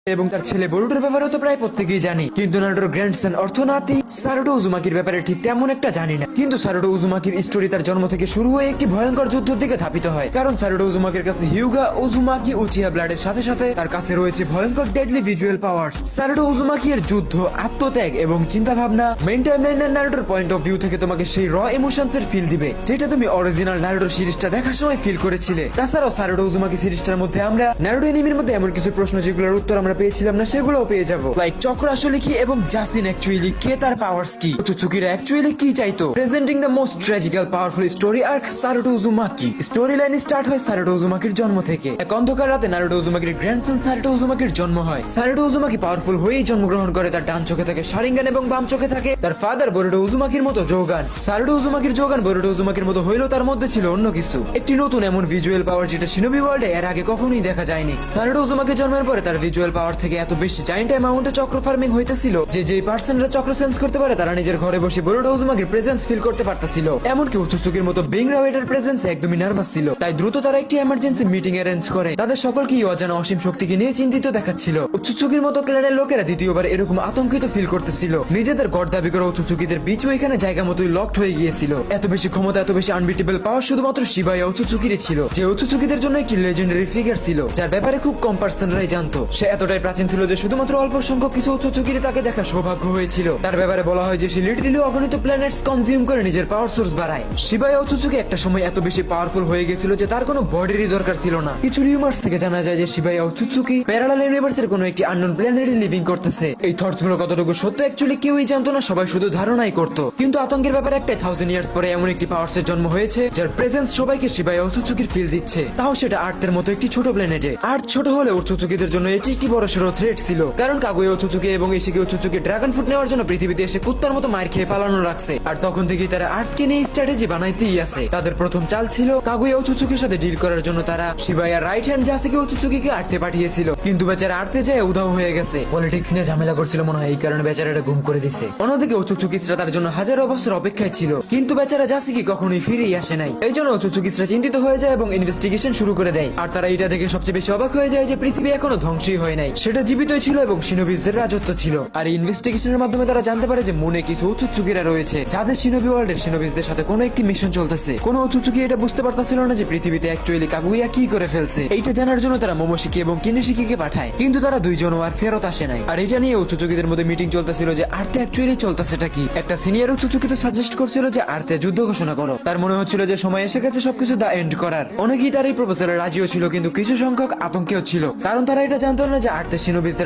এবং তার ছেলে বোরুটোর ব্যাপারে তো প্রায় প্রত্যেকেই জানি, কিন্তু নারুটোর গ্র্যান্ডসন অর্থনাতি সারুটো উজুমাকির ব্যাপারে ঠিক তেমন একটা জানি না। কিন্তু সারুটো উজুমাকির স্টোরি তার জন্ম থেকে শুরু হয়ে একটি ভয়ঙ্কর যুদ্ধের দিকে ধাপিত হয়, কারণ সারুটো উজুমাকির কাছে হিউগা উজুমাকি উচিহা ব্লাডের সাথে সাথে তার কাছে রয়েছে ভয়ঙ্কর ডেডলি ভিজুয়াল পাওয়ার্স। সারুটো উজুমাকি এর যুদ্ধ, আত্মত্যাগ এবং চিন্তা ভাবনা মেইনটেইন নারুটোর পয়েন্ট অফ ভিউ থেকে তোমাকে সেই র ইমোশনস এর ফিল দিবে, যেটা তুমি অরিজিনাল নারুটো সিরিজটা দেখার সময় ফিল করেছিলে। তাছাড়াও সারুটো উজুমাকি সিরিজটার মধ্যে আমরা নারুটো এনিমির মধ্যে এমন কিছু প্রশ্ন যেগুলোর উত্তর আমরা পেয়েছিলাম না সেগুলোও পেয়ে যাবো, লাইক চক্র আসলে কি এবং জাসিন অ্যাকচুয়ালি কে, তার পাওয়ার্স কি, ওৎসুৎসুকিরা অ্যাকচুয়ালি কি চাইতো। Presenting the most tragical powerful story arc Saruto Uzumaki. Story line start হয় সারুটো উজুমাকির জন্ম থেকে। এক অন্ধকার রাতে নারুটো উজুমাকির গ্র্যান্ডসন সারুটো উজুমাকির জন্ম হয়। সারুটো উজুমাকি পাওয়ারফুল হয়েই জন্মগ্রহণ করে। তার ডান চোখে থাকে শারিঙ্গান এবং বাম চোখে থাকে তার ফাদার বোরুটো উজুমাকির মতো যোগান। সারুটো উজুমাকির যোগান বোরুটো উজুমাকির মতো হইলেও তার মধ্যে ছিল অন্য কিছু, একটি নতুন এমন ভিজুয়াল পাওয়ার যেটা শিনোবি ওয়ার্ল্ডে এর আগে কখনোই দেখা যায়নি। সারুটো উজুমাকি জন্মের পরে তার ভিজুয়াল পাওয়ার থেকে এত বেশি জায়ান্ট অ্যামাউন্টে চক্র ফার্মিং হইতেছিল যে যেই পার্সনরা চক্র সেন্স করতে পারে তারা নিজের ঘরে বসে বোরুটো উজুমাকির প্রেজেন্স ফিল করতে পারতেছিল। এমনকি ওৎসুৎসুকির মতো বিংরাও এটার প্রেজেন্স একদমই নার্ভাস ছিল, তাই দ্রুত তারা একটি এমার্জেন্সি মিটিং অ্যারেঞ্জ করে। তাদের সকলকেই অজানা অসীম শক্তিকে নিয়ে চিন্তিত দেখাচ্ছিল। ওৎসুৎসুকির মতো ক্লানের লোকেরা দ্বিতীয়বার এরকম আতঙ্কিত ফিল করতেছিল। নিজেদের গড় দাবি করা ওৎসুৎসুকিদের বিচও এখানে জায়গা মতোই লকড হয়ে গিয়েছিল। এত বেশি ক্ষমতা, এত বেশি আনবিটেবল পাওয়ার শুধুমাত্র শিবায়া ওৎসুৎসুকিরই ছিল, যে ওৎসুৎসুকিদের জন্য একটি লেজেন্ডারি ফিগার ছিল যার ব্যাপারে খুব কম পার্সনরাই জানতো। সে এতটাই প্রাচীন ছিল যে শুধুমাত্র অল্প সংখ্যক কিছু ওৎসুৎসুকিরই তাকে দেখা সৌভাগ্য হয়েছিল। তার ব্যাপারে বলা হয় যে সে লিটারালি অগণিত প্ল্যানেটস কনজিউম করে নিজের পাওয়ার সোর্স বাড়ায়। শিবায়া ওৎসুৎসুকি একটা সময় এত বেশি পাওয়ারফুল হয়ে গেছিল যে তার কোনো বডিরই দরকার ছিল না। কিছু রিউমার্স থেকে জানা যায় যে শিবায়া ওৎসুৎসুকি প্যারালাল ইউনিভার্সের কোনো একটি আননোন প্ল্যানেটে লিভিং করতেছে। এই থটস গুলো কতটুকু সত্য অ্যাকচুয়ালি কেউই জানতো না, সবাই শুধু ধারণাই করতো। কিন্তু আতঙ্কের ব্যাপারে একটাই, 1000 ইয়ার্স পরে এমন একটি পাওয়ার্স এর জন্ম হয়েছে যার প্রেজেন্স সবাইকে শিবায়া ওৎসুৎসুকির ফিল দিচ্ছে, তাও সেটা আর্থের মতো একটি ছোট প্ল্যানেটে। আর্থ ছোট হলে ওৎসুৎসুকিদের জন্য এটি একটি বড়সড় থ্রেট ছিল, কারণ কাগুয়া ওৎসুৎসুকি এবং ইশিকি ওৎসুৎসুকি ড্রাগন ফ্রুট নেওয়ার জন্য পৃথিবীতে এসে কুত্তার মতো মার খেয়ে পালানো রাখছে। আর তখন থেকেই তারা আর্থকে নিয়ে স্ট্র্যাটেজি বানাইতেই আছে। তাদের প্রথম চাল ছিল কাগুয়া ওৎসুৎসুকির সাথে ডিল করার জন্য তারা শিবায়ার রাইট হ্যান্ড জাসিকে ওৎসুৎসুকিকে আর্থে পাঠিয়েছিল, কিন্তু বেচারা আর্থে যায় উধাও হয়ে গেছে। পলিটিক্স নিয়ে ঝামেলা করছিল মনে হয়, এই কারণে বেচারাটা গুম করে দিছে। অন্যদিকে ওৎসুৎসুকিরা তার জন্য হাজারো বছর অপেক্ষায় ছিল, কিন্তু বেচারা জাসিকি কখনোই ফিরেই আসে নাই। এই জন্য ওৎসুৎসুকিরা চিন্তিত হয়ে যায় এবং ইনভেস্টিগেশন শুরু করে দেয়। আর তারা এটা দেখে সবচেয়ে বেশি অবাক হয়ে যায় যে পৃথিবী এখনো ধ্বংসই হয় নাই, সেটা জীবিতই ছিল এবং শিনোবিজদের রাজত্ব ছিল। আর এই ইনভেস্টিগেশনের মাধ্যমে তারা জানতে পারে যে মুনে কিছু ওৎসুৎসুকিরা রয়েছে যাদের শিনোবি ওয়ার্ল্ডের শিনোবিজদের সাথে কোনো একটি মিশন চলতেছে। কোনো ওৎসুৎসুকি এটা বুঝতে পারতাছিল না যে পৃথিবীতে অ্যাকচুয়ালি কাগুয়া কি করে ফেলছে। এইটা জানার জন্য তারা মোমোশিকি এবং কিনেশিকিকে পাঠায়, কিন্তু তারা দুইজনও আর ফেরত আসে নাই। আর এটা নিয়ে ওৎসুৎসুকিদের মধ্যে মিটিং চলতেছিল যে আর্থে অ্যাকচুয়ালি চলতেছেটা কি। একটা সিনিয়র ওৎসুৎসুকি তো সাজেস্ট করছিল যে আর্থে যুদ্ধ ঘোষণা করো, তার মনে হচ্ছিল যে সময় এসে গেছে সবকিছু দা এন্ড করার। অনেকেই তার এই প্রপোজালে রাজিও ছিল, কিন্তু কিছু সংখ্যক আতঙ্কেও ছিল, কারণ তারা এটা জানতো না যে আর্থের শিনোবিজদের